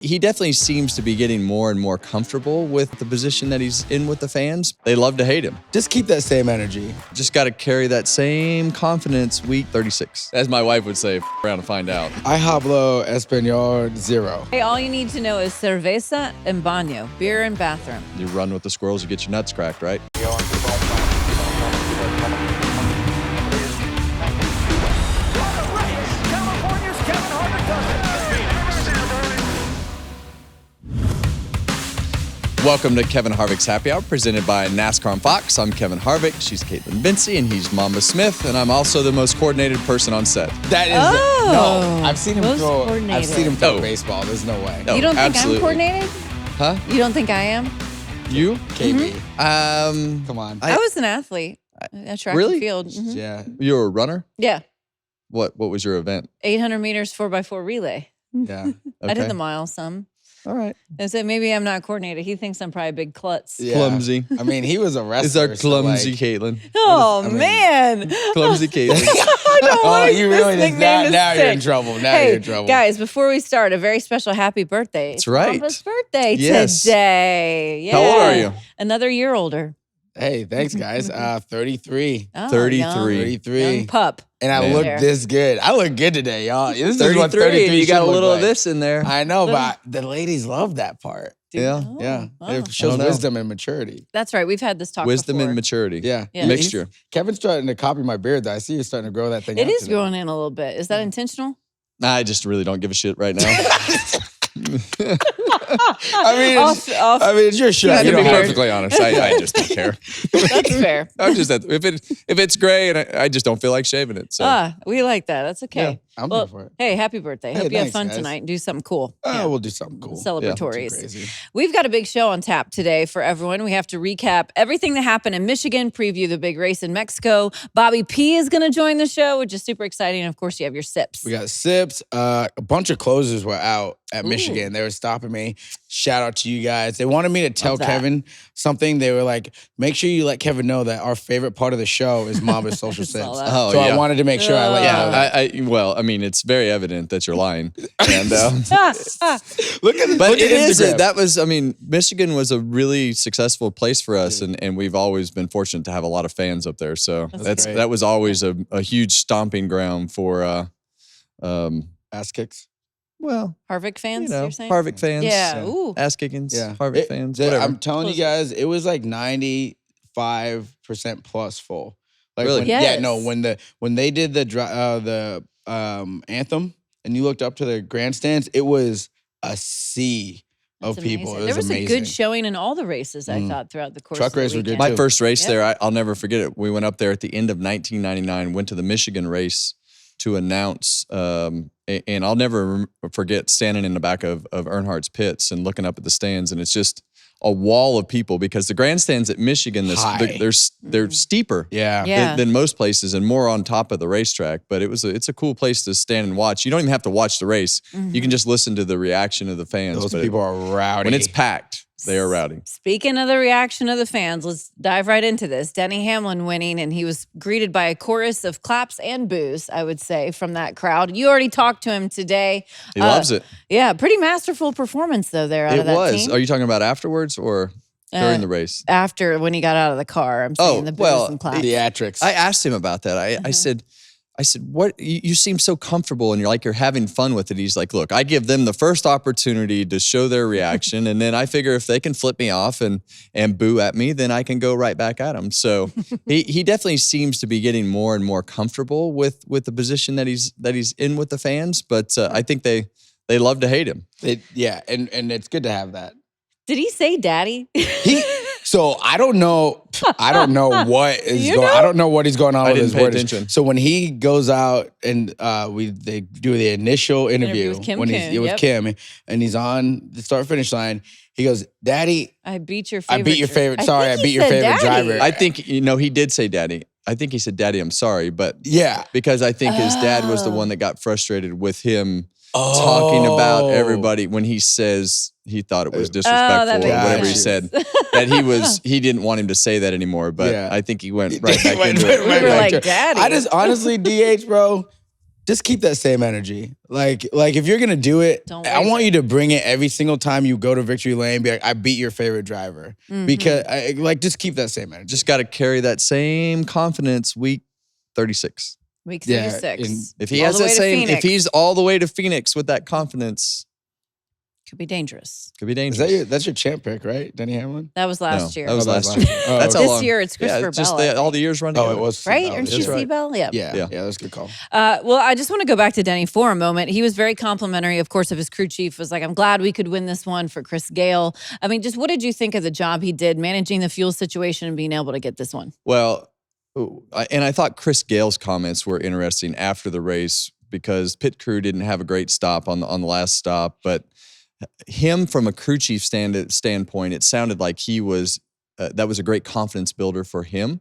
He definitely seems to be getting more and more comfortable with the position that he's in with the fans. They love to hate him. Just keep that same energy. Just got to carry that same confidence week 36. As my wife would say, around to find out. I hablo español 0. Hey, all you need to know is cerveza en baño, beer and bathroom. You run with the squirrels, you get your nuts cracked, right? Welcome to Kevin Harvick's Happy Hour, presented by NASCAR on Fox. I'm Kevin Harvick. She's Kaitlyn Vincie, and he's Mamba Smith. And I'm also the most coordinated person on set. That is no. I've seen him throw. I've seen him throw baseball. There's no way. No, you don't think absolutely. I'm coordinated? Huh? You don't think I am? You? KB. Come on. I was an athlete at track Really? and field. Mm-hmm. Yeah. You were a runner? Yeah. What was your event? 800 meters 4x4 relay. Yeah. Okay. I did the mile some. All right. I said maybe I'm not coordinated. He thinks I'm probably a big klutz. Yeah. Clumsy. I mean, he was a wrestler. Is our clumsy so Kaitlyn? Oh, I mean- man. Clumsy Kaitlyn. I don't Oh, like you this really just nickname now is you're in sick. trouble. Now Hey, you're in trouble. guys, before we start, a very special happy birthday. That's right. Mamba's birthday Yes. today. Yeah. How old are you? Another year older. Hey, thanks, guys. 33. Oh, 33. Young pup. And I Man. look this good. I look good today, y'all. This is what 33, and you got a should look little of like. this in there. I know, but the ladies love that part. Yeah. Oh, Yeah. wow. It shows I don't know. wisdom and maturity. That's right. We've had this talk Wisdom before. and maturity. Yeah. Yeah. Mixture. Kevin's starting to copy my beard, though. I see you're starting to grow that thing It out is today. growing in a little bit. Is that intentional? I just really don't give a shit right now. I mean, Off- I mean, it's your show. To You be don't have to- perfectly honest, I just don't care. That's fair. I'm just if it's gray and I just don't feel like shaving it. So We like that. That's okay. I'm Well, here for it. hey, happy birthday. Hey, Hope you have thanks, fun guys. tonight and do something cool. Oh, we'll do something cool. Celebratories. Crazy. We've got a big show on tap today for everyone. We have to recap everything that happened in Michigan, preview the big race in Mexico. Bobby P is going to join the show, which is super exciting. And of course, you have your sips. We got sips. A bunch of closers were out at Ooh. Michigan. They were stopping me. Shout out to you guys. They wanted me to tell Love that. Kevin something. They were like, make sure you let Kevin know that our favorite part of the show is Mamba's social Saw sips. that. Oh, So yeah. I wanted to make sure I let you know that. Yeah, well, I mean, it's very evident that you're lying. And Look at but look it at is Instagram. that was, I mean, Michigan was a really successful place for us, and we've always been fortunate to have a lot of fans up there. So That's great. that was always a huge stomping ground for Ass kicks. well, Harvick fans, you know, you're saying? Harvick fans, Yeah. Ooh. ass kickings, Yeah. Harvick fans, Dude, whatever. I'm telling you guys, it was like 95% plus full. Like Really? when, Yes. Yeah, no, when they did the anthem and you looked up to the grandstands, it was a sea of That's people. amazing. It There was amazing. a good showing in all the races, I thought, throughout the course Truck of the race were good, weekend. My first race Yeah. there, I'll never forget it. We went up there at the end of 1999, went to the Michigan race to announce, and I'll never forget standing in the back of Earnhardt's pits and looking up at the stands, and it's just a wall of people because the grandstands at Michigan, High. they're steeper Yeah. Yeah. than most places and more on top of the racetrack. But it's a cool place to stand and watch. You don't even have to watch the race. You can just listen to the reaction of the fans. Those But people are rowdy. when it's packed, they are rowdy. Speaking of the reaction of the fans, let's dive right into this. Denny Hamlin winning, and he was greeted by a chorus of claps and boos, I would say, from that crowd. You already talked to him today. He loves it. Yeah, pretty masterful performance, though, there out It of that was. team. Are you talking about afterwards or during the race? After, when he got out of the car, I'm saying the boos well, and claps. theatrics. I asked him about that. I said, what? You seem so comfortable and you're having fun with it. He's like, look, I give them the first opportunity to show their reaction, and then I figure if they can flip me off and boo at me, then I can go right back at them. So he definitely seems to be getting more and more comfortable with the position that he's in with the fans. But I think they love to hate him. Yeah, and it's good to have that. Did he say daddy? So I don't know what is You going. know? I don't know what he's going on I with didn't his pay word. attention. So when he goes out and they do the initial interview with Kim when Kuhn, he's with yep. Kim and he's on the start finish line, he goes, "Daddy, I beat your favorite. I beat your favorite. Sorry, I think beat he your said favorite daddy. driver." I think he did say daddy. I think he said daddy, I'm sorry, but Yeah, because I think his dad was the one that got frustrated with him talking about everybody when he says he thought it was disrespectful that or makes whatever he sense. said. That he didn't want him to say that anymore. But Yeah. I think he went right back into Went it. right We were back like, to it. "Daddy." I just honestly, DH, bro. just keep that same energy. Like if you're gonna do it, Don't I want waver. you to bring it every single time you go to victory lane. Be like, I beat your favorite driver because just keep that same energy. Just got to carry that same confidence week 36. Week Yeah, 36. If he All has the way that to same, if Phoenix. he's all the way to Phoenix with that confidence, Could be dangerous. could be Is dangerous. that's your champ pick, right? Denny Hamlin? That was last year. That was Oh, that was last last year. year. Oh, That's okay. how This long. year it's Christopher it's just Bell, I all the years running. Oh, it was. right? that Aren't was- you That's right. Bell? Yeah. Yeah, Yeah. that's a good call. Well, I just want to go back to Denny for a moment. He was very complimentary, of course, of his crew chief. Was like, I'm glad we could win this one for Chris Gale. I mean, just what did you think of the job he did managing the fuel situation and being able to get this one? Well, and I thought Chris Gale's comments were interesting after the race because pit crew didn't have a great stop on the last stop, but him from a crew chief standpoint, it sounded like he was that was a great confidence builder for him,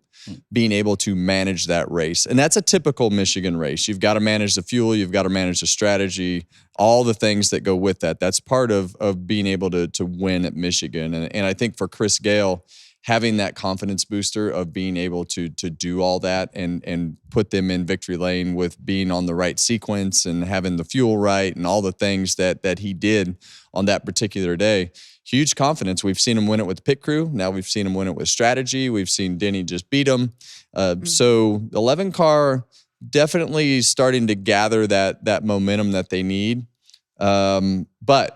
being able to manage that race. And that's a typical Michigan race. You've got to manage the fuel, you've got to manage the strategy, all the things that go with that. That's part of being able to win at Michigan. And I think for Chris Gale, having that confidence booster of being able to do all that and put them in victory lane with being on the right sequence and having the fuel right and all the things that he did on that particular day. Huge confidence. We've seen him win it with pit crew. Now we've seen him win it with strategy. We've seen Denny just beat him. So the 11 car definitely starting to gather that momentum that they need. But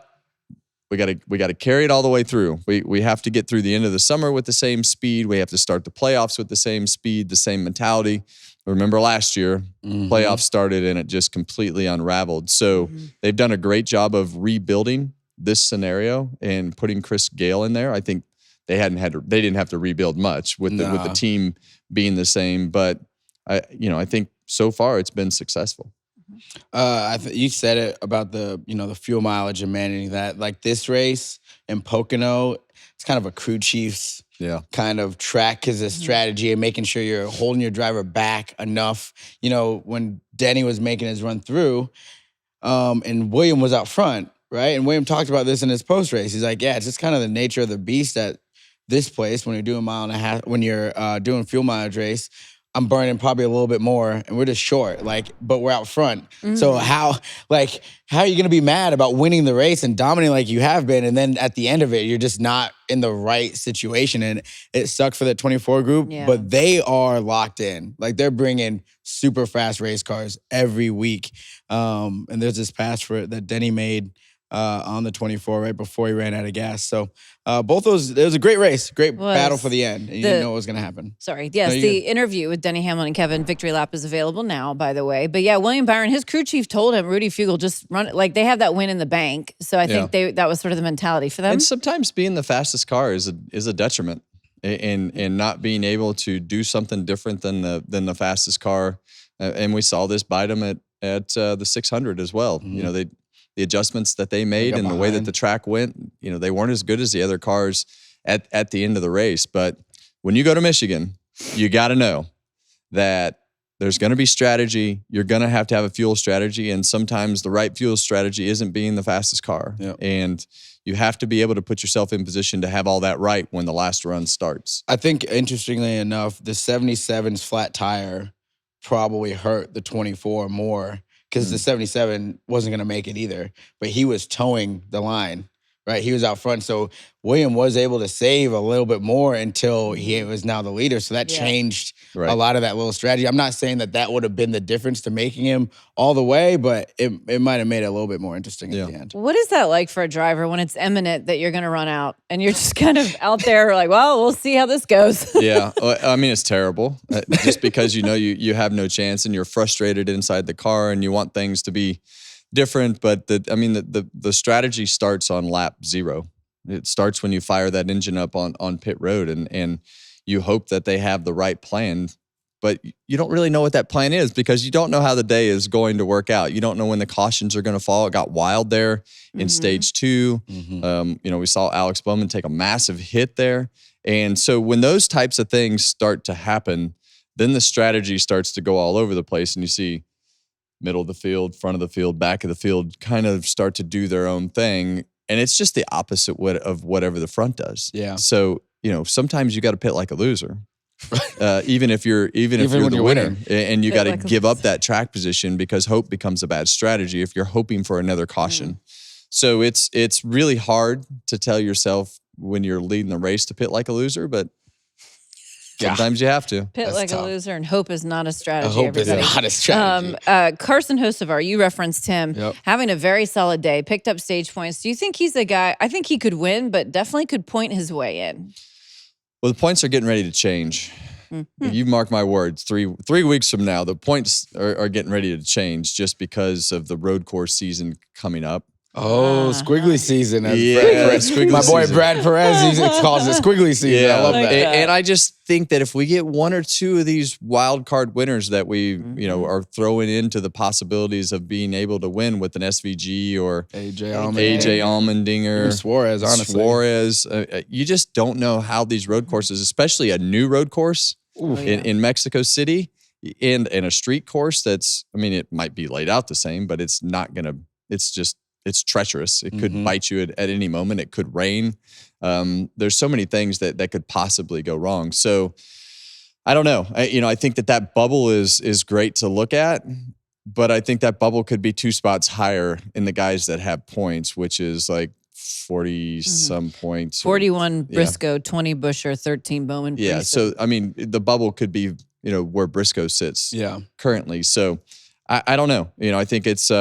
we got to carry it all the way through. We have to get through the end of the summer with the same speed. We have to start the playoffs with the same speed, the same mentality. Remember last year, playoffs started and it just completely unraveled. So they've done a great job of rebuilding this scenario and putting Chris Gale in there. I think they didn't have to rebuild much with the team being the same. But I think so far it's been successful. You said it about the fuel mileage and managing that. Like this race in Pocono, it's kind of a crew chief's kind of track because of strategy and making sure you're holding your driver back enough. When Denny was making his run through, and William was out front, right? And William talked about this in his post race. He's like, yeah, it's just kind of the nature of the beast at this place when you're doing doing fuel mileage race. I'm burning probably a little bit more and we're just short, but we're out front. So how are you going to be mad about winning the race and dominating like you have been? And then at the end of it, you're just not in the right situation. And it sucked for that 24 group, but they are locked in. Like they're bringing super fast race cars every week. And there's this pass for it that Denny made on the 24 right before he ran out of gas. So both those, it was a great race, great battle for the end. And you didn't know what was going to happen. Sorry. Yes, the interview with Denny Hamlin and Kevin Victory Lap is available now, by the way. But yeah, William Byron, his crew chief told him, Rudy Fugle, just run it. Like they have that win in the bank. So I think that was sort of the mentality for them. And sometimes being the fastest car is a detriment and not being able to do something different than the fastest car. And we saw this bite them at the 600 as well. The adjustments that they made and the way that the track went, they weren't as good as the other cars at the end of the race. But when you go to Michigan, you got to know that there's going to be strategy. You're going to have a fuel strategy. And sometimes the right fuel strategy isn't being the fastest car. Yep. And you have to be able to put yourself in position to have all that right when the last run starts. I think, interestingly enough, the 77's flat tire probably hurt the 24 more because the 77 wasn't going to make it either. But he was towing the line, right? He was out front. So William was able to save a little bit more until he was now the leader. So that changed a lot of that little strategy. I'm not saying that would have been the difference to making him all the way, but it might have made it a little bit more interesting at the end. What is that like for a driver when it's imminent that you're going to run out and you're just kind of out there like, well, we'll see how this goes? Yeah. I mean, it's terrible just because you have no chance and you're frustrated inside the car and you want things to be different. But the strategy starts on lap 0. It starts when you fire that engine up on pit road and you hope that they have the right plan, but you don't really know what that plan is because you don't know how the day is going to work out. You don't know when the cautions are going to fall. It got wild there in stage 2. We saw Alex Bowman take a massive hit there. And so when those types of things start to happen, then the strategy starts to go all over the place and you see middle of the field, front of the field, back of the field kind of start to do their own thing. And it's just the opposite of whatever the front does. Yeah. So, sometimes you got to pit like a loser. even if you're the winner, winning. and you Pit got to like a give up loser. that track position because hope becomes a bad strategy if you're hoping for another caution. So it's really hard to tell yourself when you're leading the race to pit like a loser, but sometimes you have to. Pit like tough. a loser, and hope is not a strategy. Hope is everybody. not a strategy. Carson Hocevar, you referenced him Yep. having a very solid day, picked up stage points. Do you think he's a guy? I think he could win, but definitely could point his way in. Well, the points are getting ready to change. You mark my words. 3 weeks from now, the points are getting ready to change just because of the road course season coming up. Squiggly season. As squiggly my boy season. Brad Perez, he calls it squiggly season. I love like that. that. And I just think that if we get 1 or 2 of these wild card winners that we, are throwing into the possibilities of being able to win with an SVG or AJ Allmendinger, or Suarez, honestly. Suarez, you just don't know how these road courses, especially a new road course in Mexico City and a street course that's, it might be laid out the same, but it's not going to, it's treacherous. It could bite you at any moment. It could rain. There's so many things that could possibly go wrong. So I don't know. I think that bubble is great to look at, but I think that bubble could be 2 spots higher in the guys that have points, which is like 40 some points. 41 Briscoe, 20 Buescher, 13 Bowman. Yeah. So, the bubble could be, where Briscoe sits currently. So I don't know. I think it's,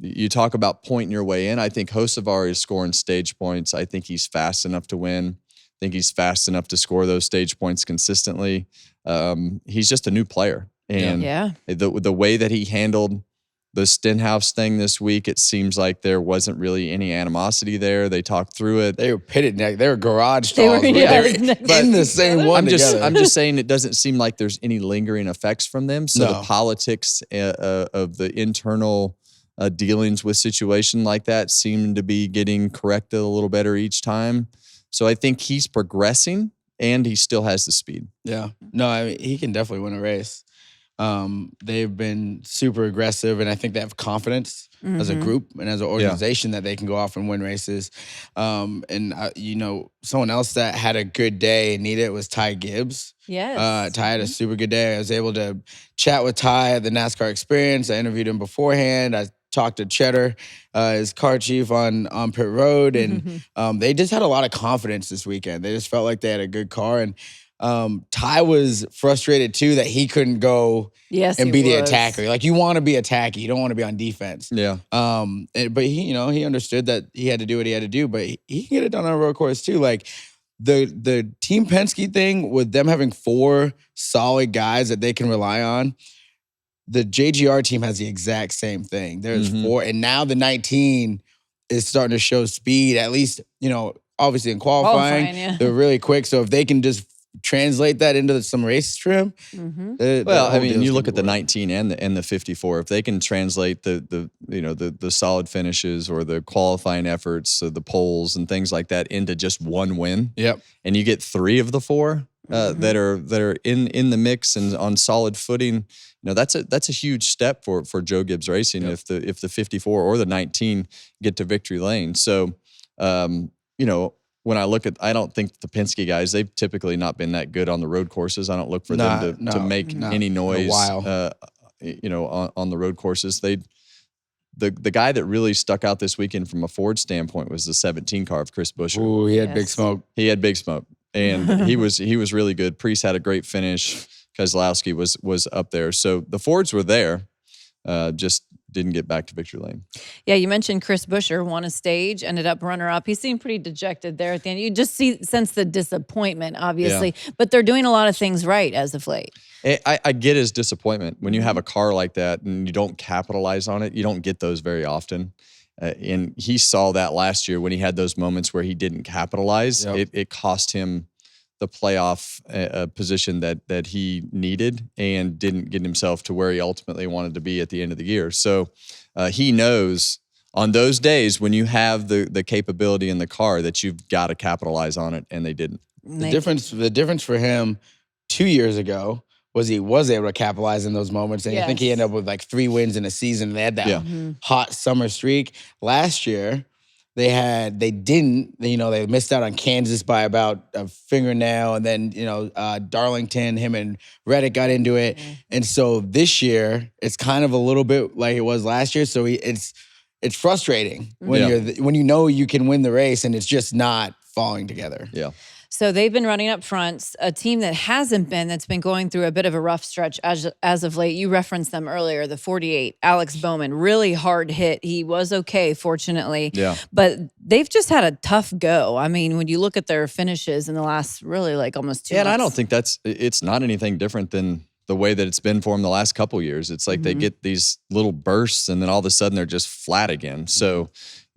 you talk about pointing your way in. I think Hocevar is scoring stage points. I think he's fast enough to win. I think he's fast enough to score those stage points consistently. He's just a new player. And the way that he handled the Stenhouse thing this week, it seems like there wasn't really any animosity there. They talked through it. They were pitted neck. They were garage stalls. They were in the same one together. I'm just saying it doesn't seem like there's any lingering effects from them. So the politics of the internal dealings with situation like that seem to be getting corrected a little better each time. So I think he's progressing and he still has the speed. Yeah. No, he can definitely win a race. They've been super aggressive, and I think they have confidence as a group and as an organization that they can go off and win races. Someone else that had a good day and needed it was Ty Gibbs. Yes. Ty had a super good day. I was able to chat with Ty at the NASCAR Experience. I interviewed him beforehand. I talked to Cheddar, his car chief on pit road, and they just had a lot of confidence this weekend. They just felt like they had a good car, and Ty was frustrated too that he couldn't go and be the attacker. Like, you want to be attacky, you don't want to be on defense. Yeah. But he understood that he had to do what he had to do, but he can get it done on a road course too. Like the Team Penske thing with them having 4 solid guys that they can rely on. The JGR team has the exact same thing. There's 4, and now the 19 is starting to show speed, at least, obviously in qualifying. They're really quick. So if they can just translate that into some race trim. You look at the 19 and the 54. If they can translate the solid finishes or the qualifying efforts, the poles and things like that into just one win. Yep. And you get 3 of the 4 that are in the mix and on solid footing. That's a huge step for Joe Gibbs Racing if the 54 or the 19 get to victory lane. So, when I look at, I don't think the Penske guys, they've typically not been that good on the road courses. I don't look for them to make any noise, on the road courses. The guy that really stuck out this weekend from a Ford standpoint was the 17 car of Chris Buescher. Ooh, he had big smoke. He had big smoke, and he was really good. Priest had a great finish. Keselowski was up there. So the Fords were there, just didn't get back to victory lane. Yeah, you mentioned Chris Buescher won a stage, ended up runner-up. He seemed pretty dejected there at the end. You just sense the disappointment, obviously. Yeah. But they're doing a lot of things right as of late. I get his disappointment. When you have a car like that and you don't capitalize on it, you don't get those very often. And he saw that last year when he had those moments where he didn't capitalize. Yep. It cost him the playoff position that he needed and didn't get himself to where he ultimately wanted to be at the end of the year. So he knows on those days when you have the capability in the car that you've got to capitalize on it, and they didn't. The difference for him 2 years ago was he was able to capitalize in those moments. And I think he ended up with like 3 wins in a season. They had that hot summer streak. Last year, they didn't, they missed out on Kansas by about a fingernail. And then, Darlington, him and Reddick got into it. And so this year, it's kind of a little bit like it was last year. So it's frustrating when you know you can win the race and it's just not falling together. Yeah. So they've been running up front. A team that hasn't been, that's been going through a bit of a rough stretch as of late. You referenced them earlier, the 48, Alex Bowman, really hard hit. He was okay, fortunately. Yeah. But they've just had a tough go. I mean, when you look at their finishes in the last really like almost 2 months. And I don't think it's not anything different than the way that it's been for them the last couple of years. It's like they get these little bursts and then all of a sudden they're just flat again. So,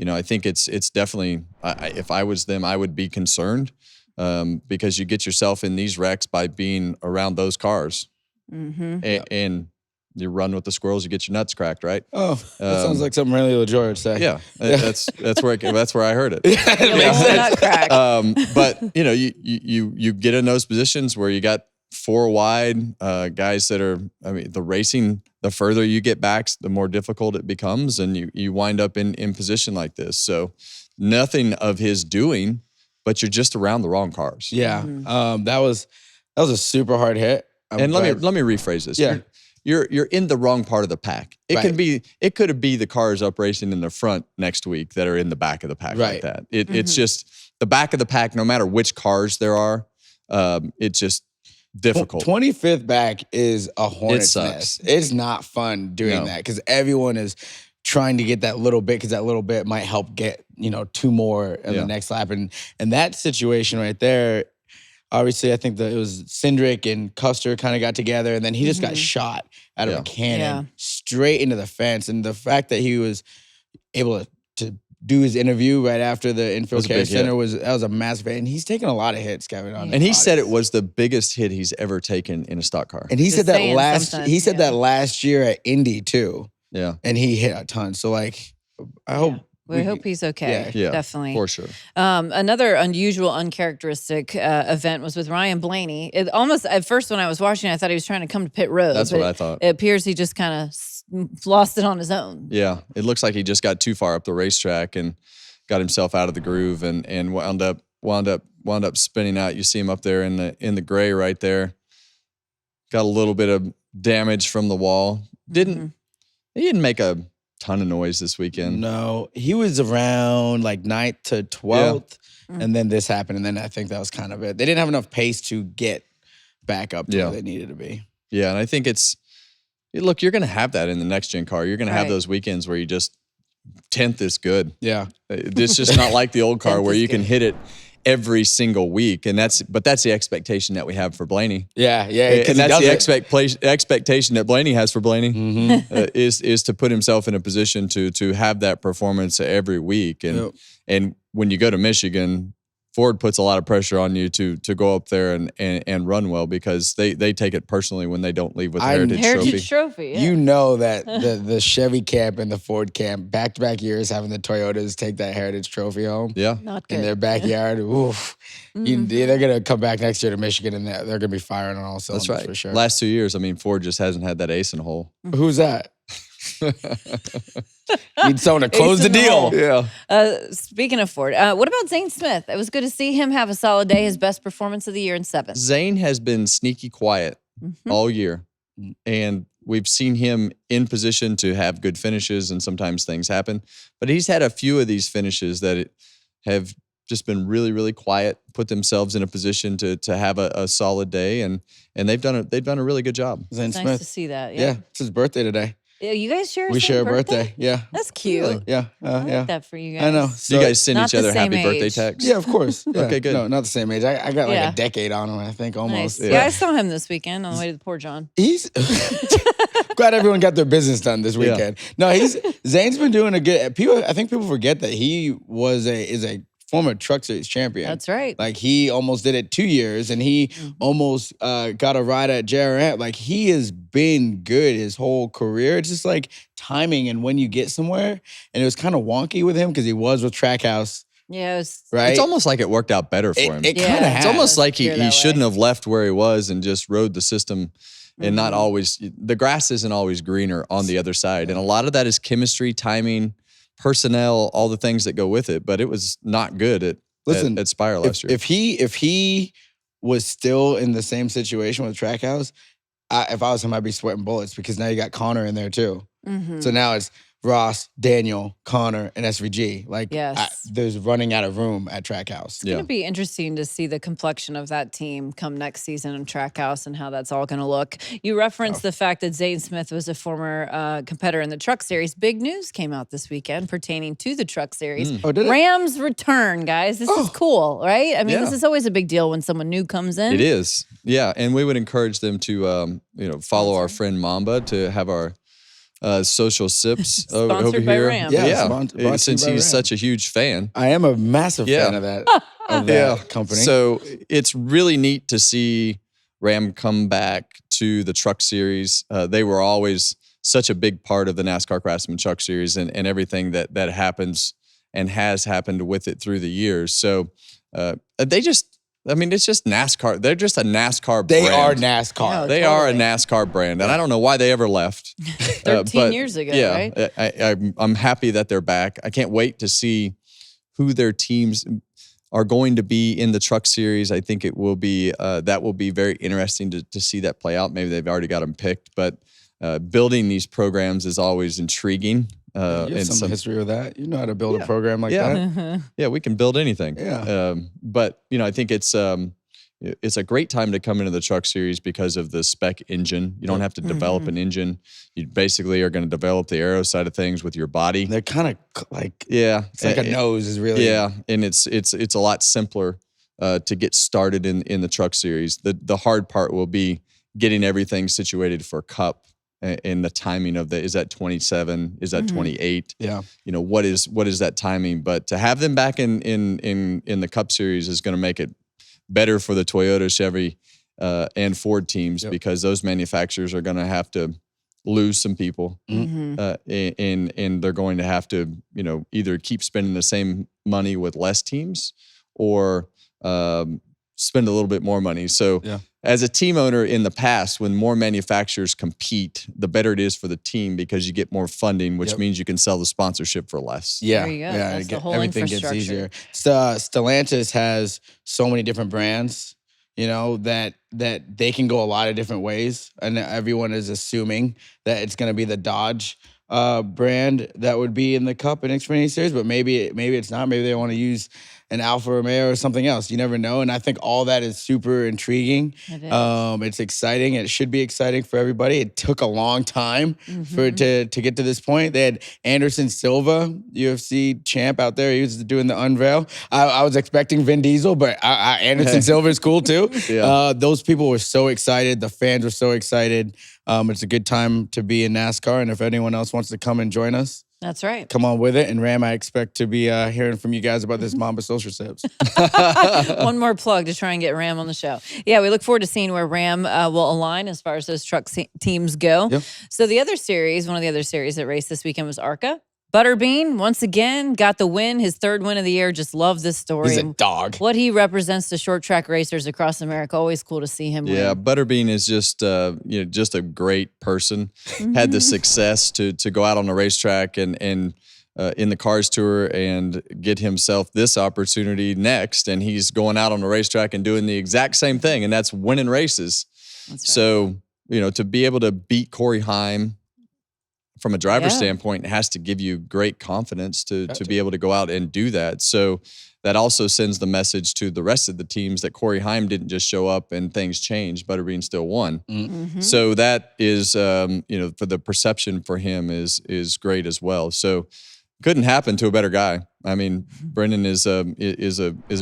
I think it's definitely, if I was them, I would be concerned. Because you get yourself in these wrecks by being around those cars, and you run with the squirrels, you get your nuts cracked, right? Oh, that sounds like something really LaJoy would say. Yeah, that's where I heard it. Nut crack. But you get in those positions where you got 4 wide guys that are. I mean, the racing, the further you get back, the more difficult it becomes, and you wind up in position like this. So nothing of his doing. But you're just around the wrong cars. Yeah, that was a super hard hit. Let me rephrase this. Yeah. You're in the wrong part of the pack. It could be the cars up racing in the front next week that are in the back of the pack like that. It's just the back of the pack. No matter which cars there are, it's just difficult. 25th back is a hornet's nest. It's not fun doing that because everyone is trying to get that little bit because that little bit might help get 2 more in the next lap. And that situation right there, obviously I think that it was Cindric and Custer kind of got together and then he just got shot out of a cannon straight into the fence. And the fact that he was able to do his interview right after the infield care center that was a massive hit. And he's taken a lot of hits, Kevin. And he said it was the biggest hit he's ever taken in a stock car. And he said that last year at Indy too. Yeah. And he hit a ton. So I hope. We hope he's okay. Yeah, definitely. For sure. Another unusual, uncharacteristic event was with Ryan Blaney. It almost, at first when I was watching, I thought he was trying to come to pit road. That's what I thought. It appears he just kind of lost it on his own. Yeah. It looks like he just got too far up the racetrack and got himself out of the groove and wound up spinning out. You see him up there in the gray right there. Got a little bit of damage from the wall. He didn't make a ton of noise this weekend. No, he was around like 9th to 12th, and then this happened, and then I think that was kind of it. They didn't have enough pace to get back up to where they needed to be. Yeah, and I think look, you're going to have that in the next gen car. You're going to have those weekends where you just 10th is good. Yeah, it's just not like the old car where you can hit it every single week, and that's the expectation that we have for Blaney. Yeah, and that's the expectation that Blaney has for Blaney is to put himself in a position to have that performance every week. And when you go to Michigan, Ford puts a lot of pressure on you to go up there and run well because they take it personally when they don't leave with Heritage Trophy. Yeah. You know that the Chevy camp and the Ford camp, back-to-back years having the Toyotas take that Heritage Trophy home. Yeah. Not good. In their backyard. Oof. They're going to come back next year to Michigan and they're going to be firing on all cylinders. That's right. For sure. Last 2 years, I mean, Ford just hasn't had that ace in the hole. Who's that? Need someone to close the deal. Yeah. Speaking of Ford, what about Zane Smith? It was good to see him have a solid day, his best performance of the year in 7th. Zane has been sneaky quiet all year. And we've seen him in position to have good finishes, and sometimes things happen. But he's had a few of these finishes that have just been really, really quiet, put themselves in a position to have a solid day, and they've done a really good job. Zane It's Smith. nice to see that. Yeah, it's his birthday today. You guys share We share a birthday. Yeah. That's cute. Really? Yeah. I like that for you guys. I know. So you guys send Not each the other same happy birthday age. texts? Yeah, of course. Yeah. Okay, good. No, not the same age. I got like Yeah. a decade on him, I think, almost. Nice. Yeah, I saw him this weekend on the way to the Port John. He's glad everyone got their business done this weekend. No, Zane's been doing a good. I think people forget that he is a former Truck Series champion. That's right. Like he almost did it 2 years, and he almost got a ride at JRM. Like he has been good his whole career. It's just like timing and when you get somewhere. And it was kind of wonky with him because he was with Trackhouse. Yeah, it was, right. It's almost like it worked out better for him. It kind of has. It's almost like he that shouldn't way. have left where he was and just rode the system. And not always, the grass isn't always greener on the other side. And a lot of that is chemistry, timing, personnel, all the things that go with it. But it was not good at Spire last year. If he was still in the same situation with Trackhouse, if I was him, I'd be sweating bullets because now you got Connor in there too. So now it's Ross, Daniel, Connor, and SVG. Like, there's running out of room at Trackhouse. It's going to be interesting to see the complexion of that team come next season in Trackhouse and how that's all going to look. You referenced the fact that Zane Smith was a former competitor in the Truck Series. Big news came out this weekend pertaining to the Truck Series. Oh, did it? Rams return, guys. This is cool, right? I mean, this is always a big deal when someone new comes in. It is. Yeah, and we would encourage them to follow our friend Mamba to have our social sips over here. Ram. Yeah, since he's such a huge fan. I am a massive fan of that, company. So it's really neat to see Ram come back to the Truck Series. They were always such a big part of the NASCAR Craftsman Truck Series and everything that happens and has happened with it through the years. So it's just NASCAR. They're just a NASCAR brand. They are NASCAR. Yeah, they are a NASCAR brand. And I don't know why they ever left. 13 years ago, right? I'm happy that they're back. I can't wait to see who their teams are going to be in the Truck Series. I think it will be that will be very interesting to see that play out. Maybe they've already got them picked, but building these programs is always intriguing. You have some history with that. You know how to build a program like that. Yeah, we can build anything. Yeah. But I think it's a great time to come into the Truck Series because of the spec engine. You don't have to develop an engine. You basically are going to develop the aero side of things with your body. They're kind of like it's like a nose is really and it's a lot simpler to get started in the Truck Series. The hard part will be getting everything situated for Cup. And the timing of is that 27? Is that 28? Yeah. What is that timing? But to have them back in the Cup Series is going to make it better for the Toyota, Chevy, and Ford teams because those manufacturers are going to have to lose some people, and they're going to have to either keep spending the same money with less teams or spend a little bit more money. So. Yeah. As a team owner in the past, when more manufacturers compete, the better it is for the team because you get more funding, which means you can sell the sponsorship for less. Yeah, there you go. That's the whole everything gets easier. Stellantis has so many different brands, that they can go a lot of different ways, and everyone is assuming that it's going to be the Dodge brand that would be in the Cup and Xfinity Series, but maybe it's not. Maybe they want to use an Alfa Romeo or something else. You never know. And I think all that is super intriguing. It is. It's exciting. It should be exciting for everybody. It took a long time for it to get to this point. They had Anderson Silva, UFC champ out there. He was doing the unveil. I was expecting Vin Diesel, but Anderson Silva is cool too. Those people were so excited. The fans were so excited. It's a good time to be in NASCAR. And if anyone else wants to come and join us, that's right. come on with it. And Ram, I expect to be hearing from you guys about this Mamba Social Sips. One more plug to try and get Ram on the show. Yeah, we look forward to seeing where Ram will align as far as those truck teams go. Yep. So one of the other series that raced this weekend was ARCA. Butterbean, once again, got the win, his third win of the year. Just love this story. He's a dog. What he represents to short track racers across America. Always cool to see him win. Yeah, Butterbean is just a great person. Had the success to go out on the racetrack and in the Cars Tour and get himself this opportunity next. And he's going out on the racetrack and doing the exact same thing, and that's winning races. That's right. So, to be able to beat Corey Heim from a driver's standpoint, it has to give you great confidence to be able to go out and do that. So that also sends the message to the rest of the teams that Corey Heim didn't just show up and things changed. Butterbean still won. So that is, for the perception for him is great as well. So couldn't happen to a better guy. I mean, Brendan is a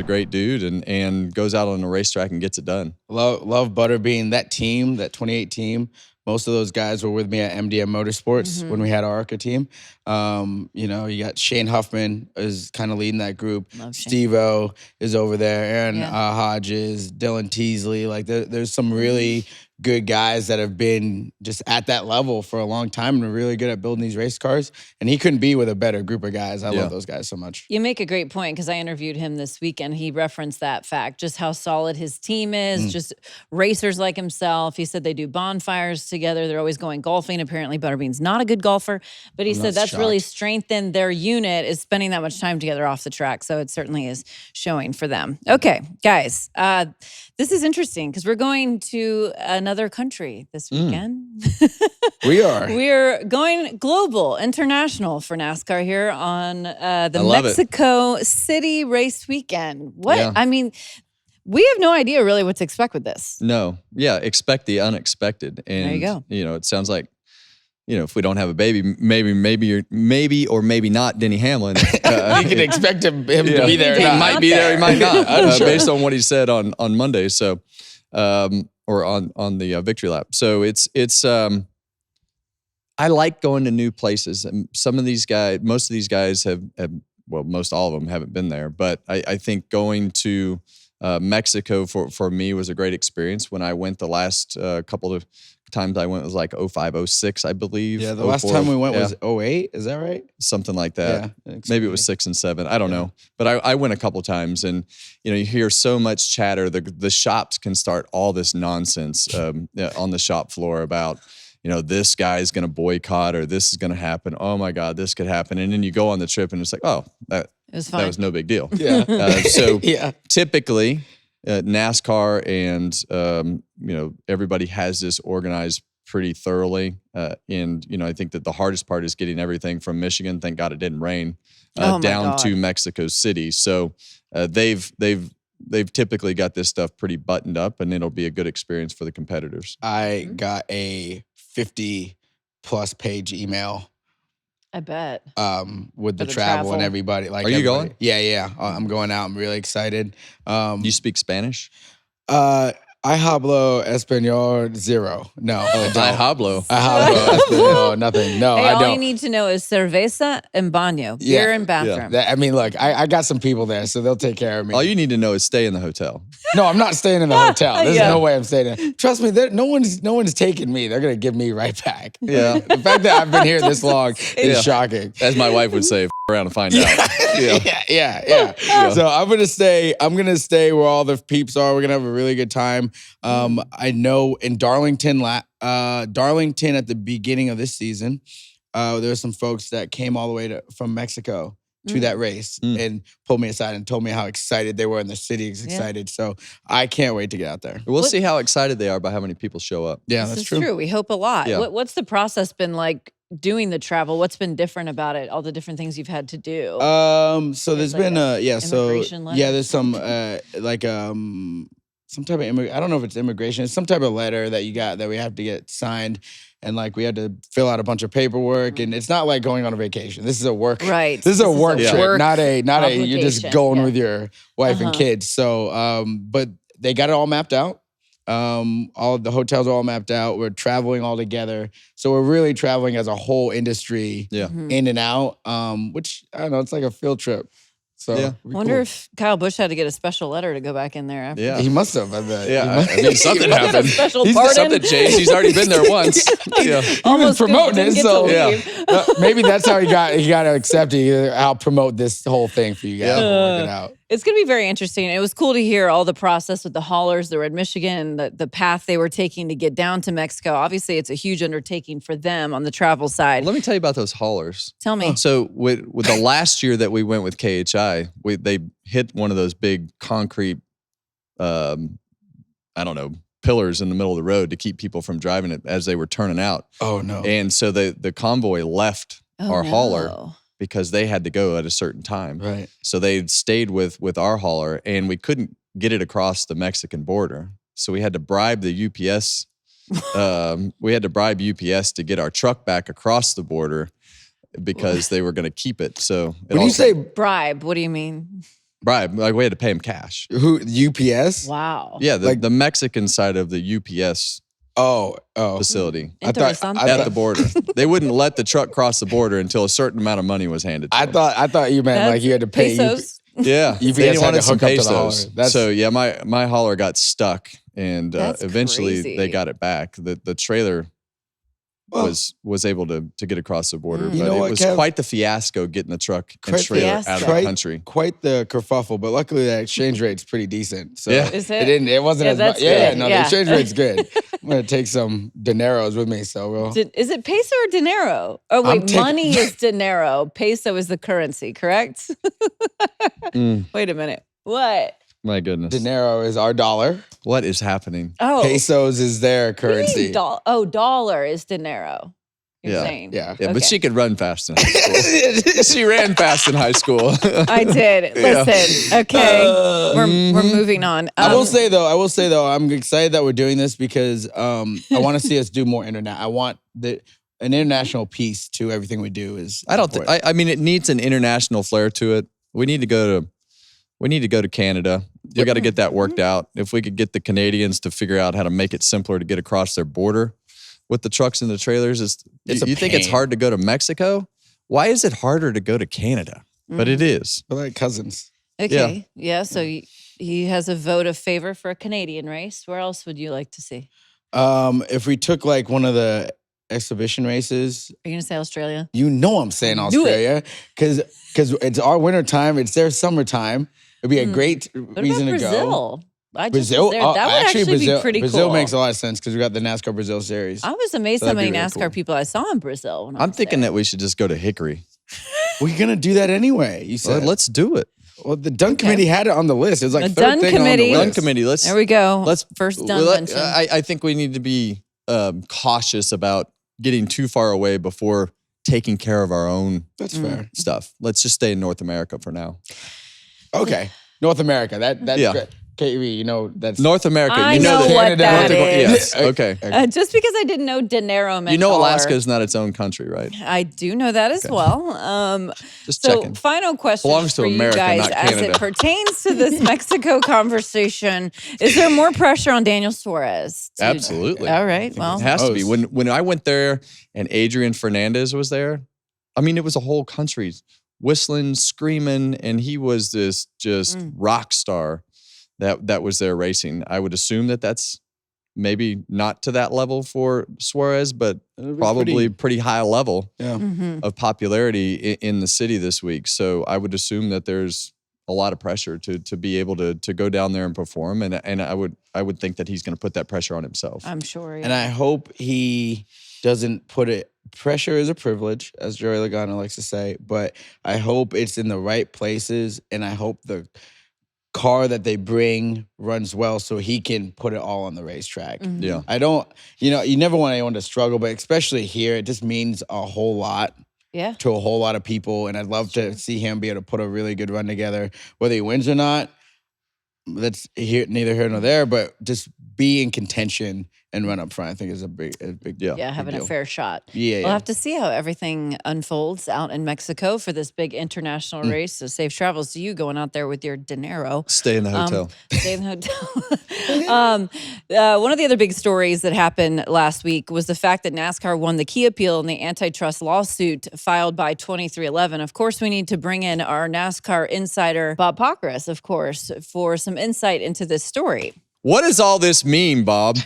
great dude and goes out on the racetrack and gets it done. Love Butterbean. That team, that 28 team. Most of those guys were with me at MDM Motorsports when we had our ARCA team. You got Shane Huffman is kind of leading that group. Steve-O is over there. Aaron Hodges, Dylan Teasley. Like there's some really good guys that have been just at that level for a long time and are really good at building these race cars. And he couldn't be with a better group of guys. I love those guys so much. You make a great point because I interviewed him this weekend. He referenced that fact, just how solid his team is, just racers like himself. He said they do bonfires together. They're always going golfing. Apparently Butterbean's not a good golfer, but he said that's really strengthened their unit, is spending that much time together off the track. So it certainly is showing for them. Okay, guys, this is interesting because we're going to another country this weekend. We are. We're going global, international for NASCAR here on the Mexico City race weekend. What? Yeah. I mean, we have no idea really what to expect with this. No. Yeah, expect the unexpected. And, there you go. It sounds like, if we don't have a baby, maybe or maybe not Denny Hamlin. You can expect him to be there. He might be there, he might not, based on what he said on Monday. So, or on the victory lap. So it's I like going to new places. And some of these guys, most of these guys most all of them haven't been there. But I think going to Mexico for me was a great experience. When I went the last couple of times I went was like 05, 06, I believe. Yeah, the last time we went was 08. Is that right? Something like that. Yeah, maybe it was 6 and 7. I don't know. But I went a couple times, and you hear so much chatter. The shops can start all this nonsense on the shop floor about this guy's going to boycott or this is going to happen. Oh my God, this could happen. And then you go on the trip and it's like, oh, that was no big deal. Yeah. Typically NASCAR and, everybody has this organized pretty thoroughly. And, I think that the hardest part is getting everything from Michigan. Thank God it didn't rain down to Mexico City. So they've typically got this stuff pretty buttoned up, and it'll be a good experience for the competitors. I got a 50+ page email. I bet. With the travel and everybody. Are you going? Yeah. I'm going out. I'm really excited. You speak Spanish? I hablo español 0. No. I hablo. Español, nothing. No, hey, I don't. All you need to know is cerveza and baño, beer and bathroom. Yeah. Look, I got some people there, so they'll take care of me. All you need to know is stay in the hotel. No, I'm not staying in the hotel. There's no way I'm staying there. Trust me, no one's taking me. They're going to give me right back. Yeah. The fact that I've been here this long is shocking. As my wife would say, around and find out. Yeah. So I'm gonna stay where all the peeps are. We're gonna have a really good time. I know in Darlington at the beginning of this season, there were some folks that came all the way from Mexico to that race and pulled me aside and told me how excited they were, and the city is excited. So I can't wait to get out there. We'll see how excited they are by how many people show up. Yeah, this that's is true. We hope a lot. Yeah. What's the process been like doing the travel? What's been different about it? All the different things you've had to do. So there's been immigration letter? there's some some type of I don't know if it's immigration. It's some type of letter that you got that we have to get signed, and we had to fill out a bunch of paperwork. And it's not like going on a vacation. This is a work. Right. This is a work trip, not a you're just going with your wife and kids. So, but they got it all mapped out. All of the hotels are all mapped out. We're traveling all together. So we're really traveling as a whole industry in and out, which, I don't know, it's like a field trip. So I wonder if Kyle Busch had to get a special letter to go back in there after. Yeah. He must have. Something happened. Special Something changed. He's already been there once. Almost promoting it, so maybe that's how he got accepted. I'll promote this whole thing for you guys. Work it out. It's going to be very interesting. It was cool to hear all the process with the haulers that were in Michigan, the path they were taking to get down to Mexico. Obviously, it's a huge undertaking for them on the travel side. Let me tell you about those haulers. Tell me. So with the last year that we went with KHI, they hit one of those big concrete, pillars in the middle of the road to keep people from driving it as they were turning out. Oh, no. And so the convoy left our hauler because they had to go at a certain time. Right. So they stayed with our hauler, and we couldn't get it across the Mexican border. So we had to bribe the UPS. We had to bribe UPS to get our truck back across the border because they were going to keep it. So when you say bribe, what do you mean? Bribe, we had to pay them cash. Who, UPS? Wow. Yeah, the Mexican side of the UPS facility at the border. They wouldn't let the truck cross the border until a certain amount of money was handed to them. I thought you meant like you had to pay pesos. Yeah, UPS they had to wanted some hook up to the hauler. pesos. So yeah, my hauler got stuck, and That's eventually crazy. they got it back. The trailer was able to get across the border, but You know it what, was Kev? quite the fiasco getting the truck and Quite trailer out of the Quite- country. Quite the kerfuffle, but luckily that exchange rate's pretty decent. So Yeah. Is it it? didn't. It wasn't Yeah, as that's much. Yeah, good. no, Yeah. the exchange rate's good. I'm gonna take some dineros with me. So we'll. Is it peso or dinero? Oh, I'm wait, taking- money is dinero. Peso is the currency, correct? Wait a minute. What? My goodness, Dinero is our dollar. what is happening? Oh, Pesos is their what do you mean currency. dollar is dinero. You're Yeah. saying. Yeah. Yeah, but Okay. she could run fast in high school. She ran fast in high school. I did. Listen, okay. We're moving on. I will say though, I'm excited that we're doing this because I want to see us do more internet. I want an international piece to everything we do. I mean, it needs an international flair to it. We need to go to Canada. We got to get that worked out. If we could get the Canadians to figure out how to make it simpler to get across their border with the trucks and the trailers, you think it's pain. hard to go to Mexico? Why is it harder to go to Canada? But it is. We're like cousins. Okay. Yeah. So he has a vote of favor for a Canadian race. Where else would you like to see? If we took like one of the exhibition races, Are you going to say Australia? you know I'm saying Do it. Australia because it's our winter time. It's their summertime. It'd be a great What reason about to go. Brazil? I just Brazil, was there. That would actually be pretty Brazil cool. makes a lot of sense because we got the NASCAR Brazil series. I was amazed So how that'd many be really NASCAR cool. people I saw in Brazil. When I I'm was thinking there. that we should just go to Hickory. We're gonna do that anyway. You So said. let's do it. Well, the Dun committee had it on the list. It was like The third Dun thing committee. on the Dun list. committee. There we go. Let's First done well, mention. I think we need to be cautious about getting too far away before taking care of our own That's fair. stuff. Let's just stay in North America for now. Okay, North America. That's Yeah. great. KV, you know that's North America. I you know, know that what Canada- that Yes. is. Okay. Just because I didn't know dinero meant You know, dollar. Alaska is not its own country, right? I do know that as well. Just So, checking. final question Belongs to for America, you guys not as Canada. it pertains to this Mexico conversation. Is there more pressure on Daniel Suarez? Absolutely. All right. Well, It has to be. Most. When I went there and Adrian Fernandez was there, I mean, it was a whole country whistling, screaming, and he was this just rock star that was there racing. I would assume that's maybe not to that level for Suarez, but probably pretty high level Yeah. of popularity in the city this week. So I would assume that there's a lot of pressure to be able to go down there and perform. And I would think that he's going to put that pressure on himself. I'm sure. Yeah. And I hope he doesn't put it. Pressure is a privilege, as Joey Logano likes to say, but I hope it's in the right places, and I hope the car that they bring runs well so he can put it all on the racetrack. Yeah. I don't, you never want anyone to struggle, but especially here, it just means a whole lot Yeah. to a whole lot of people, and I'd love to see him be able to put a really good run together. Whether he wins or not, that's neither here nor there, but just be in contention and run up front, I think is a big Yeah. Yeah, having a deal. fair shot. Yeah, We'll have to see how everything unfolds out in Mexico for this big international race. So safe travels to you going out there with your dinero. Stay in the hotel. Stay in the hotel. One of the other big stories that happened last week was the fact that NASCAR won the key appeal in the antitrust lawsuit filed by 2311. Of course, we need to bring in our NASCAR insider, Bob Pockrass, of course, for some insight into this story. What does all this mean, Bob?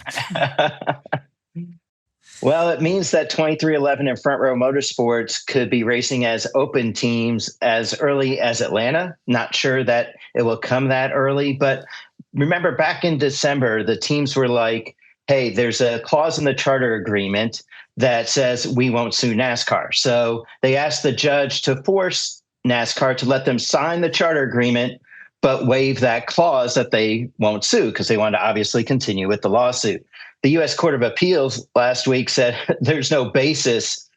Well, it means that 2311 and Front Row Motorsports could be racing as open teams as early as Atlanta. Not sure that it will come that early, but remember back in December, the teams were like, hey, there's a clause in the charter agreement that says we won't sue NASCAR. So they asked the judge to force NASCAR to let them sign the charter agreement, but waive that clause that they won't sue because they want to obviously continue with the lawsuit. The U.S. Court of Appeals last week said there's no basis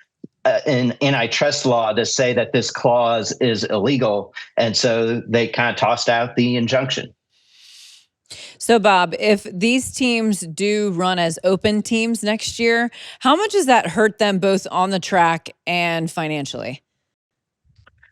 in antitrust law to say that this clause is illegal. And so they kind of tossed out the injunction. So, Bob, if these teams do run as open teams next year, how much does that hurt them both on the track and financially?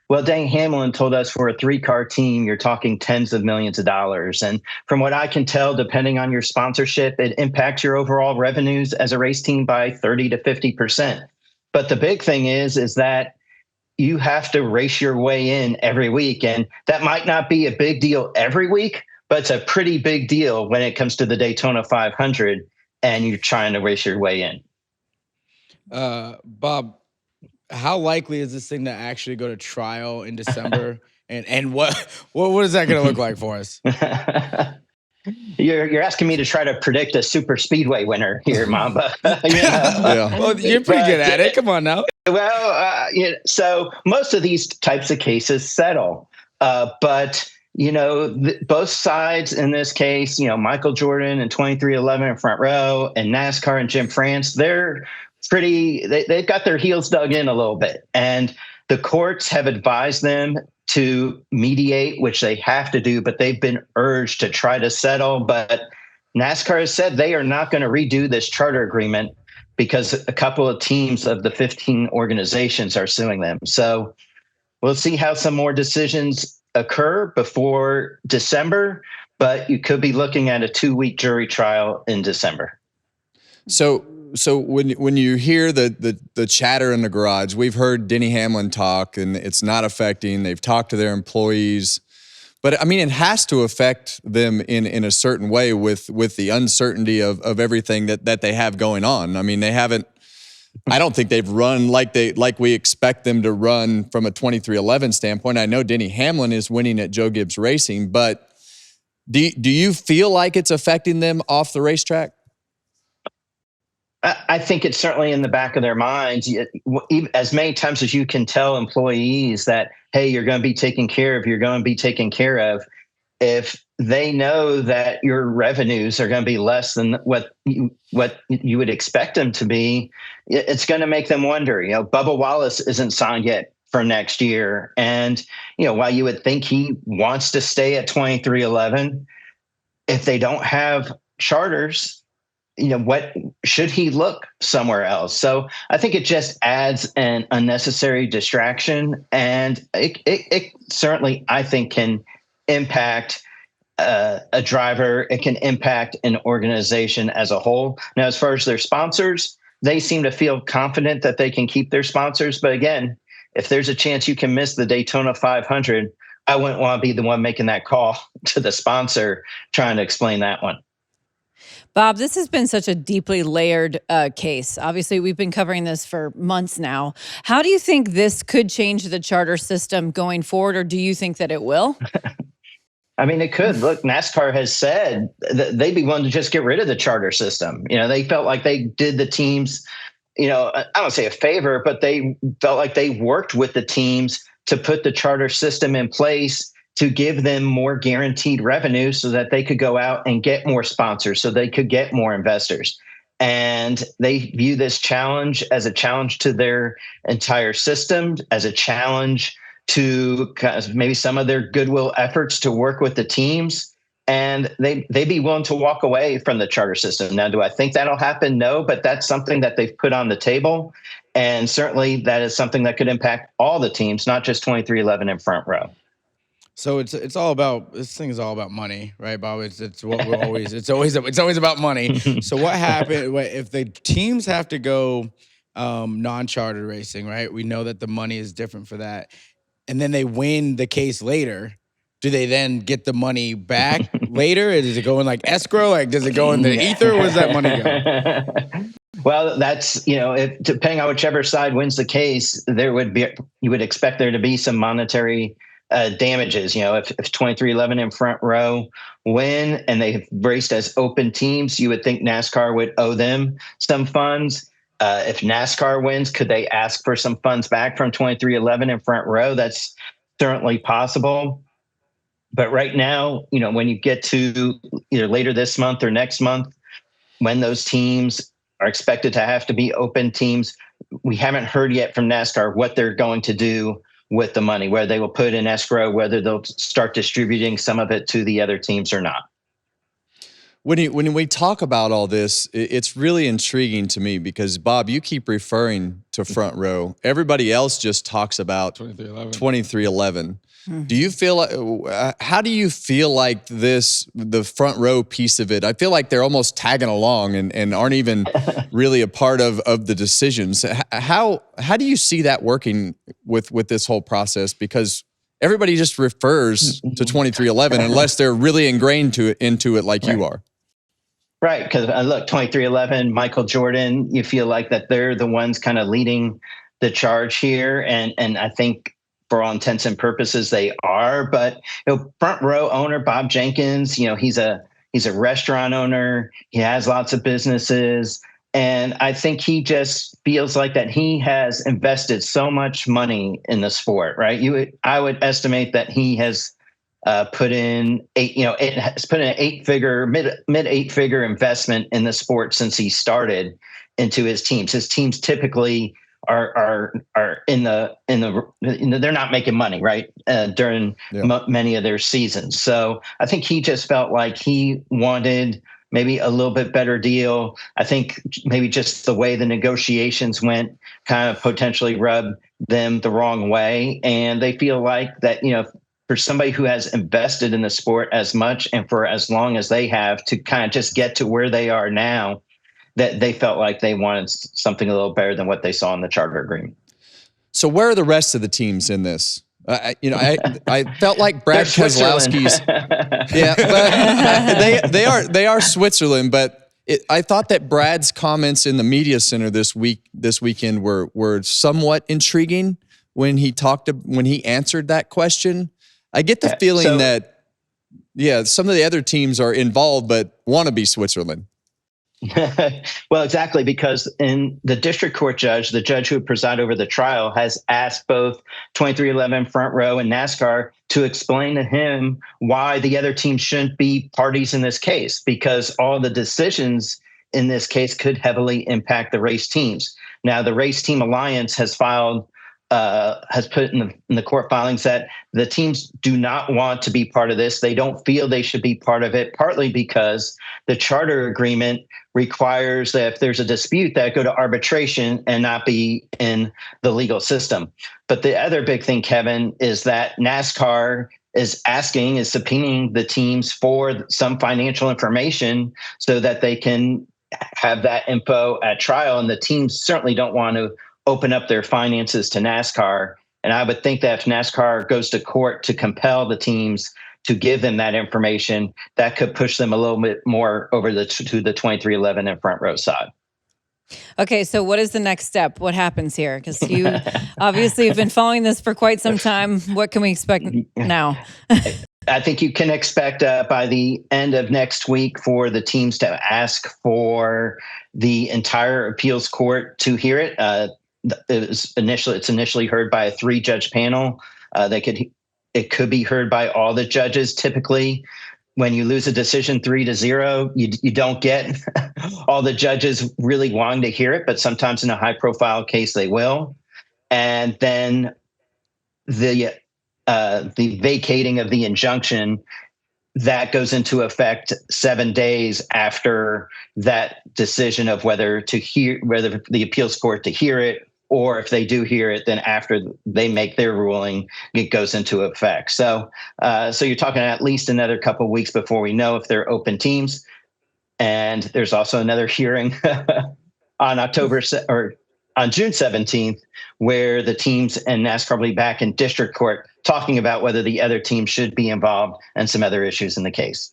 Well, Denny Hamlin told us for a 3-car team, you're talking tens of millions of dollars. And from what I can tell, depending on your sponsorship, it impacts your overall revenues as a race team by 30 to 50%. But the big thing is that you have to race your way in every week. And that might not be a big deal every week, but it's a pretty big deal when it comes to the Daytona 500 and you're trying to race your way in. Bob, how likely is this thing to actually go to trial in December? and what is that going to look like for us? You're asking me to try to predict a super speedway winner here, Mamba. Yeah. Well, you're pretty good at it. Come on now. Well, so most of these types of cases settle, but both sides in this case, Michael Jordan and 2311 in front row, and NASCAR and Jim France, they've got their heels dug in a little bit, and the courts have advised them to mediate, which they have to do, but they've been urged to try to settle. But NASCAR has said they are not going to redo this charter agreement because a couple of teams of the 15 organizations are suing them. So we'll see how some more decisions occur before December, but you could be looking at a 2-week jury trial in December. So when you hear the chatter in the garage, we've heard Denny Hamlin talk, and it's not affecting. They've talked to their employees, but I mean, it has to affect them in a certain way with the uncertainty of everything that they have going on. I mean, they haven't. I don't think they've run like we expect them to run from a 2311 standpoint. I know Denny Hamlin is winning at Joe Gibbs Racing, but do you feel like it's affecting them off the racetrack? I think it's certainly in the back of their minds. As many times as you can tell employees that, hey, you're going to be taken care of, you're going to be taken care of, if they know that your revenues are going to be less than what you would expect them to be, it's going to make them wonder. Bubba Wallace isn't signed yet for next year. And, while you would think he wants to stay at 2311, if they don't have charters, what should he look somewhere else? So I think it just adds an unnecessary distraction, and it certainly, I think, can impact a driver. It can impact an organization as a whole. Now, as far as their sponsors, they seem to feel confident that they can keep their sponsors. But again, if there's a chance you can miss the Daytona 500, I wouldn't want to be the one making that call to the sponsor trying to explain that one. Bob, this has been such a deeply layered case. Obviously, we've been covering this for months now. How do you think this could change the charter system going forward, or do you think that it will? I mean, it could. Look, NASCAR has said that they'd be willing to just get rid of the charter system. They felt like they did the teams, I don't say a favor, but they felt like they worked with the teams to put the charter system in place to give them more guaranteed revenue so that they could go out and get more sponsors, so they could get more investors. And they view this challenge as a challenge to their entire system, as a challenge to maybe some of their goodwill efforts to work with the teams. And they'd be willing to walk away from the charter system. Now, do I think that'll happen? No, but that's something that they've put on the table. And certainly that is something that could impact all the teams, not just 2311 in front row. So it's all about, this thing is all about money, right, Bob? It's what we're always it's always about money. So what happened if the teams have to go non-chartered racing, right? We know that the money is different for that, and then they win the case later. Do they then get the money back later? Does it go in like escrow? Like, does it go in the ether? Where does that money go? Well, that's, depending on whichever side wins the case, you would expect there to be some monetary damages. If 2311 in front row win and they've raced as open teams, you would think NASCAR would owe them some funds. If NASCAR wins, could they ask for some funds back from 2311 in front row? That's certainly possible. But right now, when you get to either later this month or next month, when those teams are expected to have to be open teams, we haven't heard yet from NASCAR what they're going to do with the money, whether they will put in escrow, whether they'll start distributing some of it to the other teams or not. When we talk about all this, it's really intriguing to me because, Bob, you keep referring to front row. Everybody else just talks about 2311. Do you feel like, how do you feel like the front row piece of it? I feel like they're almost tagging along and aren't even really a part of the decisions. How do you see that working with this whole process? Because everybody just refers to 2311 unless they're really ingrained into it like you are. Right, because look, 2311, Michael Jordan, you feel like that they're the ones kind of leading the charge here, and I think for all intents and purposes they are. But front row owner Bob Jenkins, he's a restaurant owner. He has lots of businesses, and I think he just feels like that he has invested so much money in the sport. Right, I would estimate that he has put in mid 8-figure investment in the sport since he started into his teams. His teams typically are in the they're not making money, right, during many of their seasons. So I think he just felt like he wanted maybe a little bit better deal. I think maybe just the way the negotiations went kind of potentially rubbed them the wrong way, and they feel like that for somebody who has invested in the sport as much and for as long as they have to kind of just get to where they are now, that they felt like they wanted something a little better than what they saw in the charter agreement. So where are the rest of the teams in this? I felt like Brad Keselowski's. Yeah, but they are Switzerland. But I thought that Brad's comments in the media center this weekend were somewhat intriguing when he answered that question. I get the feeling that some of the other teams are involved but want to be Switzerland. Well, exactly, because in the district court judge, the judge who presided over the trial, has asked both 2311 Front Row and NASCAR to explain to him why the other team shouldn't be parties in this case, because all the decisions in this case could heavily impact the race teams. Now, the Race Team Alliance has put in the court filings that the teams do not want to be part of this. They don't feel they should be part of it, partly because the charter agreement requires that if there's a dispute, that go to arbitration and not be in the legal system. But the other big thing, Kevin, is that NASCAR is subpoenaing the teams for some financial information so that they can have that info at trial. And the teams certainly don't want to open up their finances to NASCAR. And I would think that if NASCAR goes to court to compel the teams to give them that information, that could push them a little bit more over to the 2311 and Front Row side. Okay, so what is the next step? What happens here? Because you obviously have been following this for quite some time. What can we expect now? I think you can expect by the end of next week for the teams to ask for the entire appeals court to hear it. It's initially heard by a 3-judge panel. It could be heard by all the judges. Typically, when you lose a decision 3-0, you don't get all the judges really wanting to hear it, but sometimes in a high-profile case they will. And then the vacating of the injunction, that goes into effect 7 days after that decision of whether the appeals court to hear it, or if they do hear it, then after they make their ruling, it goes into effect. So you're talking at least another couple of weeks before we know if they're open teams. And there's also another hearing on June 17th, where the teams and NASCAR will be back in district court talking about whether the other team should be involved and some other issues in the case.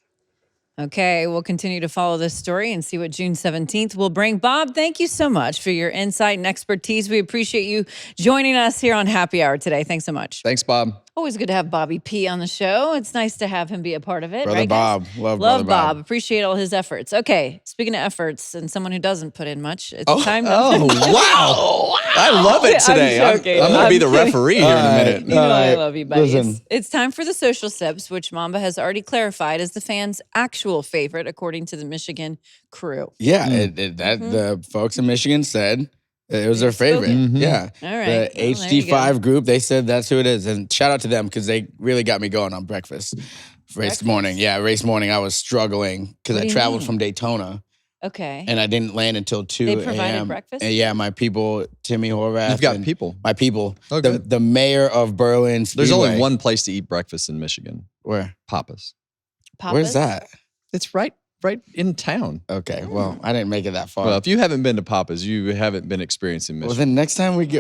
Okay, we'll continue to follow this story and see what June 17th will bring. Bob, thank you so much for your insight and expertise. We appreciate you joining us here on Happy Hour today. Thanks so much. Thanks, Bob. Always good to have Bobby P on the show. It's nice to have him be a part of it. Brother right, Bob. guys? Love Bob. Appreciate all his efforts. Okay, speaking of efforts and someone who doesn't put in much, it's time to... Oh, wow. I love it today. I'm going to be the referee here in a minute. You know I love you, buddies. Listen. It's time for the social sips, which Mamba has already clarified is the fans' actual favorite, according to the Michigan crew. Yeah, the folks in Michigan said it was their favorite. Mm-hmm. Yeah. All right. The HD5 group, they said that's who it is. And shout out to them because they really got me going on breakfast. Race morning. Yeah, race morning I was struggling because I traveled from Daytona Okay. And I didn't land until 2 a.m. They provided breakfast? And yeah, my people, Timmy Horvath. You've got and people. My people. Okay. The mayor of Berlin Speedway. There's only one place to eat breakfast in Michigan. Where? Papa's. Where's that? It's right in town. Okay, well, I didn't make it that far. Well, if you haven't been to Papa's, you haven't been experiencing Michigan. Well, then next time you go,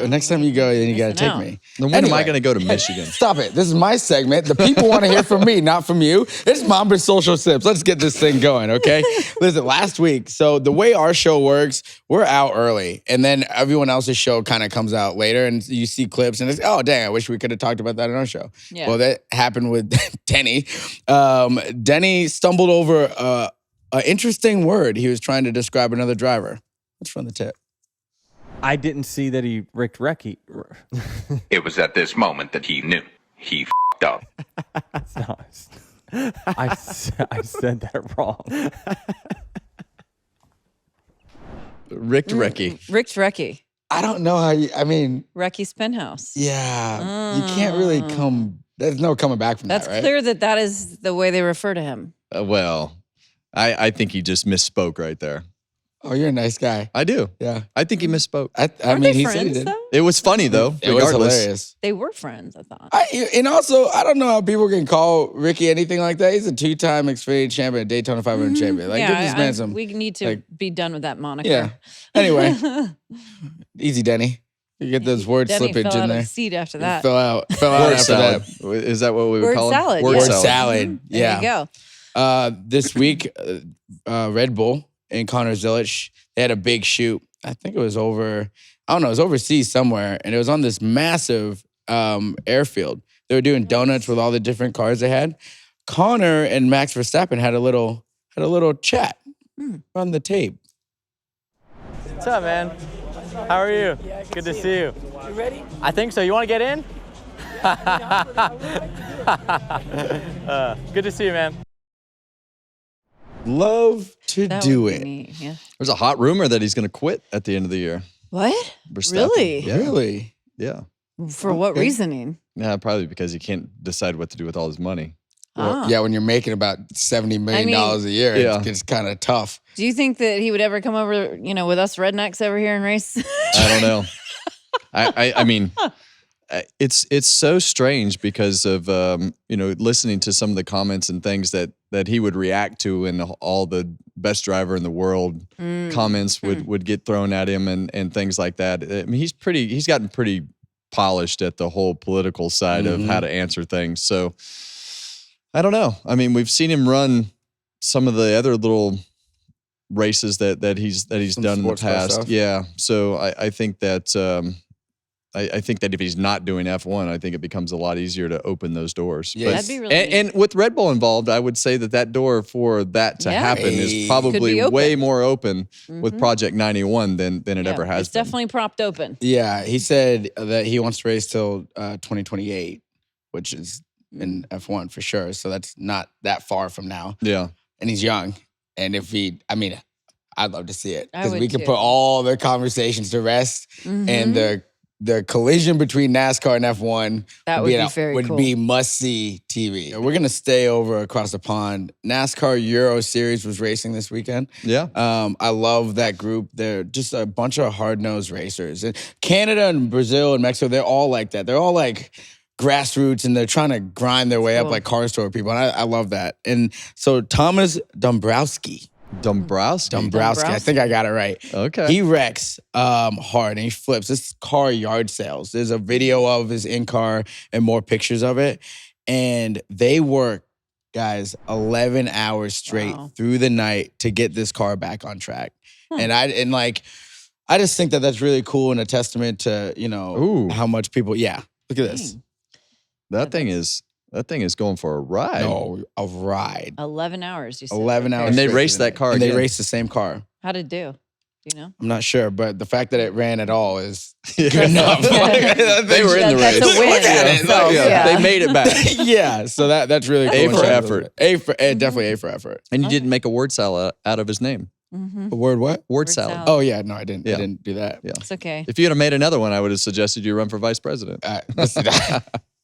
then you got to take me. Then when am I going to go to Michigan? Stop it. This is my segment. The people want to hear from me, not from you. It's Mamba's Social Sips. Let's get this thing going, okay? Listen, last week, so the way our show works, we're out early, and then everyone else's show kind of comes out later, and you see clips, and it's, oh, dang, I wish we could have talked about that in our show. Yeah. Well, that happened with Denny. Denny stumbled over an interesting word. He was trying to describe another driver. Let's run the tip. I didn't see that he ricked Recky. It was at this moment that he knew. He f***ed up. No, I said that wrong. Ricked Recky. Rick's Recky. I don't know how you, I mean. Recky's Penthouse. Yeah. You can't really there's no coming back from That's that, right? clear that is the way they refer to him. Well, I think he just misspoke right there. Oh, you're a nice guy. I do. Yeah. I think he misspoke. I Are mean, they he friends, said he did. though? It was funny, though, It was regardless. hilarious. They were friends, I thought. And also, I don't know how people can call Ricky anything like that. He's a 2-time Xfinity champion, Daytona 500 champion. Like, give this man some. We need to be done with that moniker. Yeah. Anyway, easy, Denny. You get those word Denny slippage fell out in of there. the seat after that. Fell out Word after salad. that. Is that what we would Word call salad, it? yeah. Word salad. salad. Yeah. There you go. This week, Red Bull and Connor Zilic, they had a big shoot. I think it was over, I don't know, it was overseas somewhere. And it was on this massive airfield. They were doing donuts with all the different cars they had. Connor and Max Verstappen had a little chat on the tape. What's up, man? How are you? Yeah, good to see you. You ready? I think so. You want to get in? Good to see you, man. Love to That do would be it. neat, yeah. There's a hot rumor that he's going to quit at the end of the year. What? Verstappen. Really? Yeah. Really? Yeah. For what reasoning? Yeah, probably because he can't decide what to do with all his money. Well, yeah, when you're making about $70 million a year, yeah. it's kind of tough. Do you think that he would ever come over, with us rednecks over here and race? I don't know. I mean, it's so strange because of listening to some of the comments and things that he would react to, and all the best driver in the world comments would get thrown at him and things like that. I mean, he's gotten pretty polished at the whole political side of how to answer things. So I don't know. I mean, we've seen him run some of the other little races that he's done in the past. Stuff. Yeah. So I think that I think that if he's not doing F1, I think it becomes a lot easier to open those doors. Yeah. That'd be really neat. and with Red Bull involved, I would say that door for that to happen Could is be probably open. way more open with Project 91 than it ever has It's been. definitely propped open. Yeah, he said that he wants to race till 2028, which is in F1 for sure. So that's not that far from now. Yeah. And he's young. And I'd love to see it. I Because would we can too. put all the conversations to rest. And the collision between NASCAR and F1 That would be very cool. be must-see TV. We're going to stay over across the pond. NASCAR Euro Series was racing this weekend. Yeah. I love that group. They're just a bunch of hard-nosed racers. And Canada and Brazil and Mexico, they're all like that. They're all like grassroots, and they're trying to grind their way up like car store people. And I love that. And so Thomas Dombrowski, I think I got it right. Okay. He wrecks hard, and he flips. This car yard sales. There's a video of his in-car and more pictures of it. And they work, guys, 11 hours straight through the night to get this car back on track. And I just think that that's really cool and a testament to, how much people, look at this. That thing is going for a ride. No, a ride. 11 hours, you said. 11 hours. And they straight raced through the that car night. And they again. raced the same car. How'd it do? Do you know? I'm not sure, but the fact that it ran at all is good enough. They were in the That's race. a win. Look at it. So, They made it back. Yeah, so that's really cool. A for And effort. Definitely A for effort. And you didn't make a word salad out of his name. A word what? Word salad. salad. Oh yeah, no, I didn't. Yeah. I didn't do that. Yeah. It's okay. If you had made another one, I would have suggested you run for vice president. Listen,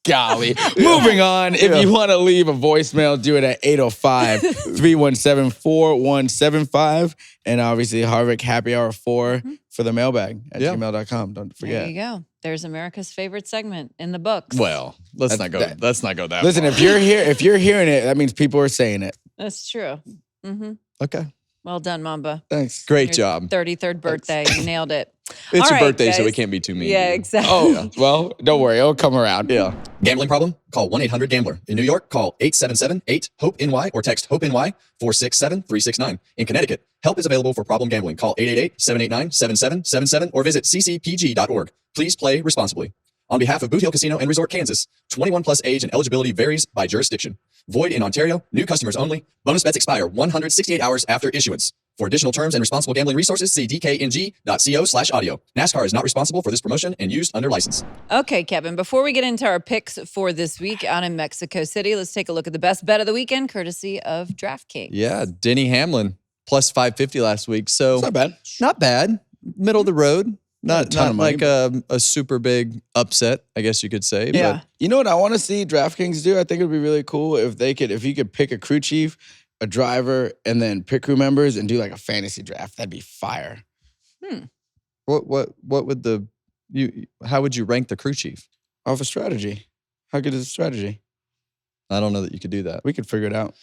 Golly. Moving on. If you want to leave a voicemail, do it at 805-317-4175. And obviously, Harvick Happy Hour 4 for the mailbag at gmail.com. Don't forget. There you go. There's America's favorite segment in the books. Well, let's not go that Listen, far. if you're hearing it, that means people are saying it. That's true. Mm-hmm. Okay. Well done, Mamba. Thanks. Great job. 33rd birthday. You nailed it. It's All your right, birthday, so guys. we can't be too mean. Yeah, exactly. Oh, well, don't worry. It'll come around. Yeah. Gambling problem? Call 1-800-GAMBLER. In New York, call 877-8-HOPE-NY or text HOPE-NY 467-369. In Connecticut, help is available for problem gambling. Call 888-789-7777 or visit ccpg.org. Please play responsibly. On behalf of Boot Hill Casino and Resort, Kansas, 21 plus age and eligibility varies by jurisdiction. Void in Ontario, new customers only. Bonus bets expire 168 hours after issuance. For additional terms and responsible gambling resources, see dkng.co/audio. NASCAR is not responsible for this promotion and used under license. Okay, Kevin, before we get into our picks for this week out in Mexico City, let's take a look at the best bet of the weekend, courtesy of DraftKings. Yeah, Denny Hamlin, plus 550 last week. So It's not bad. Not bad. Middle of the road. Not ton of money. like a super big upset, I guess you could say. Yeah. You know what I want to see DraftKings do? I think it would be really cool if you could pick a crew chief, a driver, and then pick crew members and do like a fantasy draft. That'd be fire. But what would how would you rank the crew chief? Off a strategy. How good is the strategy? I don't know that you could do that. We could figure it out.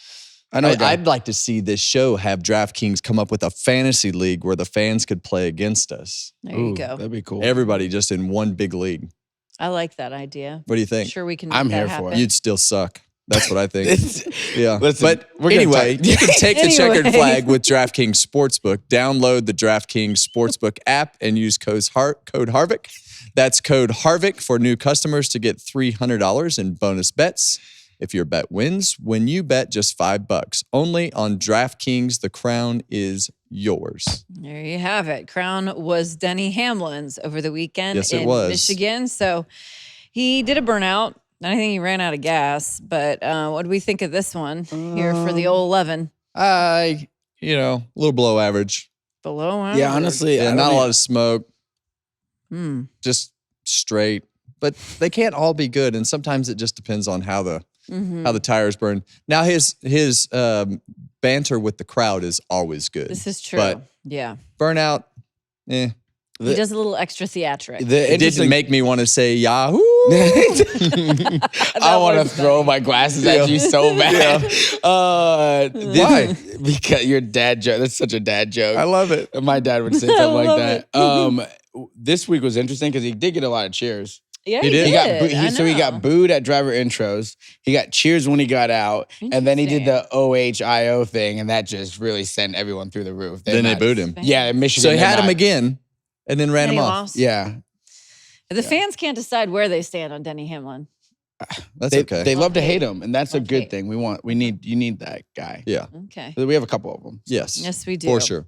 I know. I'd like to see this show have DraftKings come up with a fantasy league where the fans could play against us. There you go. That'd be cool. Everybody just in one big league. I like that idea. What do you think? Sure, we can make I'm that here happen. for it. You'd still suck. That's what I think. Yeah. Listen, but we're gonna anyway, talk- you can take the Anyway. checkered flag with DraftKings Sportsbook. Download the DraftKings Sportsbook app and use code Harvick. That's code Harvick for new customers to get $300 in bonus bets. If your bet wins, when you bet just $5. Only on DraftKings, the crown is yours. There you have it. Crown was Denny Hamlin's over the weekend Yes, it in was. Michigan. So he did a burnout. I think he ran out of gas. But what do we think of this one here for the old 11? A little below average. Below average. Yeah, honestly, Yeah, not a lot of smoke. Hmm. Just straight. But they can't all be good, and sometimes it just depends on how the tires burn. Now his banter with the crowd is always good. This is true. But yeah. burnout, He does a little extra theatric. it didn't make me want to say Yahoo. I want to throw my glasses at you so bad. Why? Because your dad joke. That's such a dad joke. I love it. My dad would say something like that. This week was interesting because he did get a lot of cheers. Yeah, He did. He got I he know. got booed at driver intros. He got cheers when he got out, and then he did the OHIO thing, and that just really sent everyone through the roof. Then they booed him. Yeah, in Michigan. So he they're had him not- again, and then ran And him he off. lost. Yeah, The fans can't decide where they stand on Denny Hamlin. That's they, okay. They love to hate. hate him, and that's a Love good hate. thing. You need that guy. Yeah. Okay. We have a couple of them. Yes. Yes, we do. For sure.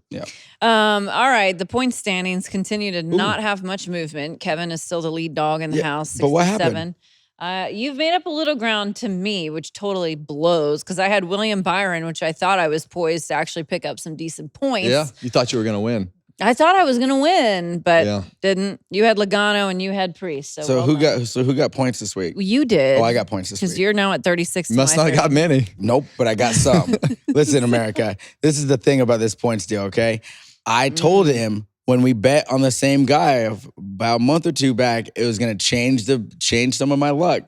All right. The point standings continue to not have much movement. Kevin is still the lead dog in the house. 67. but what happened? You've made up a little ground to me, which totally blows because I had William Byron, which I thought I was poised to actually pick up some decent points. Yeah. You thought you were going to win. I thought I was going to win, but Yeah. didn't. You had Logano and you had Priest. So, So well who done. got points this week? You did. Oh, I got points this because week. you're now at 36. to Must my not have got 30. many. Nope, but I got some. Listen, America, this is the thing about this points deal, okay? I told him when we bet on the same guy about a month or two back, it was going to change some of my luck.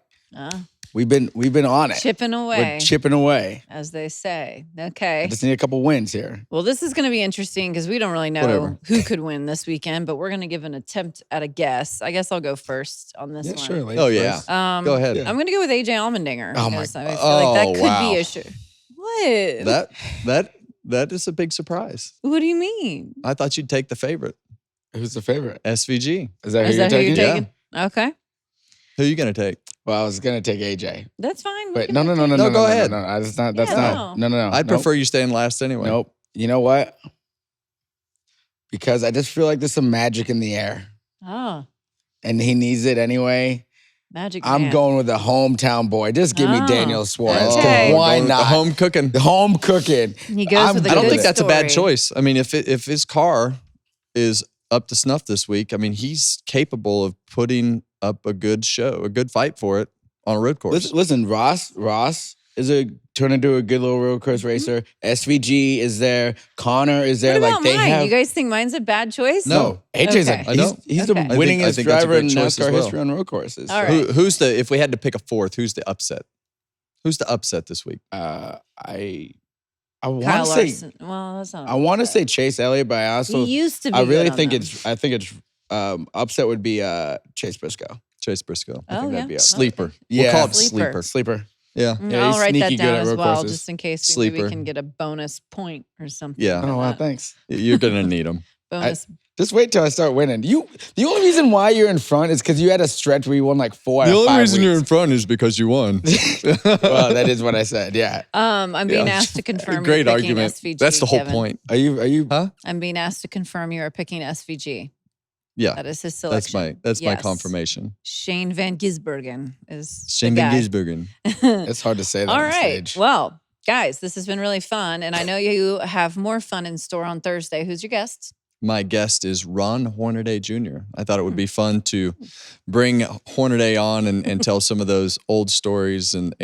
We've been on it. Chipping away, We're chipping away. as they say. I Okay. just need a couple wins here. Well, this is going to be interesting because we don't really know Whatever. who could win this weekend, but we're going to give an attempt at a guess. I guess I'll go first on this Yeah, one. sure. ladies Oh, yeah. first. Go ahead. I'm going to go with AJ Allmendinger. Oh, my because I feel like that could wow. be a show. What? That is a big surprise. What do you mean? I thought you'd take the favorite, Who's the favorite? SVG. Is that who Is you're that who taking? you're taking? Okay. Who are you going to take? Well, I was going to take AJ. That's fine. We But can no. go ahead. No, that's not. That's Yeah, not. No. I'd Nope. prefer you staying last anyway. Nope. You know what? Because I just feel like there's some magic in the air, Oh, and he needs it anyway. Magic I'm Man. going with the hometown boy. Just give me Oh, Daniel Suarez. 'cause okay. Why Going with not? the home cooking. The home cooking. He goes with a I don't good think that's a bad story. choice. I mean, if his car is up to snuff this week, I mean, he's capable of putting up a good show, a good fight for it. on a road course. Listen, Ross is turned into a good little road course racer. SVG is there. Connor is there. What about they mine? have. You guys think mine's a bad choice? No, AJ's Okay. he's Okay. the winningest I think that's a driver in great choice as NASCAR well. history on road courses. All right. Who's the? If we had to pick a fourth, who's the upset? Who's the upset this week? I want Kyle to say. Larson. Well, that's not. I want to say Chase Elliott, but I also. He used to be. I really good on think them. it's upset would be Chase Briscoe. Chase Briscoe. I think Oh, that'd yeah. be up. Sleeper. Yeah. We'll call it Sleeper. sleeper. Yeah. Yeah, I'll he's write that sneaky good down at as road well, courses. just in case maybe we Sleeper. can get a bonus point or something. Yeah. Oh, wow, thanks. You're gonna need them. Bonus. Just wait till I start winning. The only reason why you're in front is because you had a stretch where you won like 4 out of 5 weeks. front is because you won. Well, that is what I said. Yeah. I'm being Yeah. asked to confirm. Great you're picking argument. SVG, That's the whole Kevin. point. Are you? Huh? I'm being asked to confirm you are picking SVG. Yeah. That is his selection. That's my Yes. confirmation. Shane Van Gisbergen is Shane the Van guy. Gisbergen. It's hard to say that All on right. stage. Well, guys, this has been really fun, and I know you have more fun in store on Thursday. Who's your guest? My guest is Ron Hornaday Jr. I thought it would be fun to bring Hornaday on and tell some of those old stories and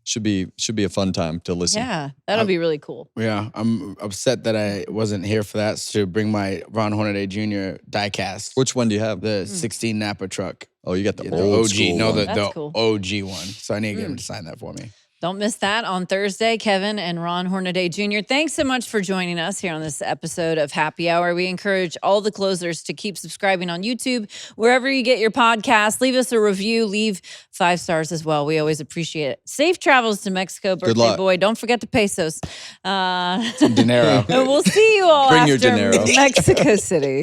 should be a fun time to listen. Yeah, that'll be really cool. Yeah, I'm upset that I wasn't here for that to bring my Ron Hornaday Jr. diecast. Which one do you have? The 16 Napa truck. Oh, you got the The old OG. school No, one. the That's cool. OG one. So I need to get him to sign that for me. Don't miss that on Thursday. Kevin and Ron Hornaday Jr. Thanks so much for joining us here on this episode of Happy Hour. We encourage all the closers to keep subscribing on YouTube, wherever you get your podcast. Leave us a review. Leave 5 stars as well. We always appreciate it. Safe travels to Mexico, birthday luck. boy. Don't forget the pesos. Dinero. And we'll see you all Bring your after dinero. Mexico City.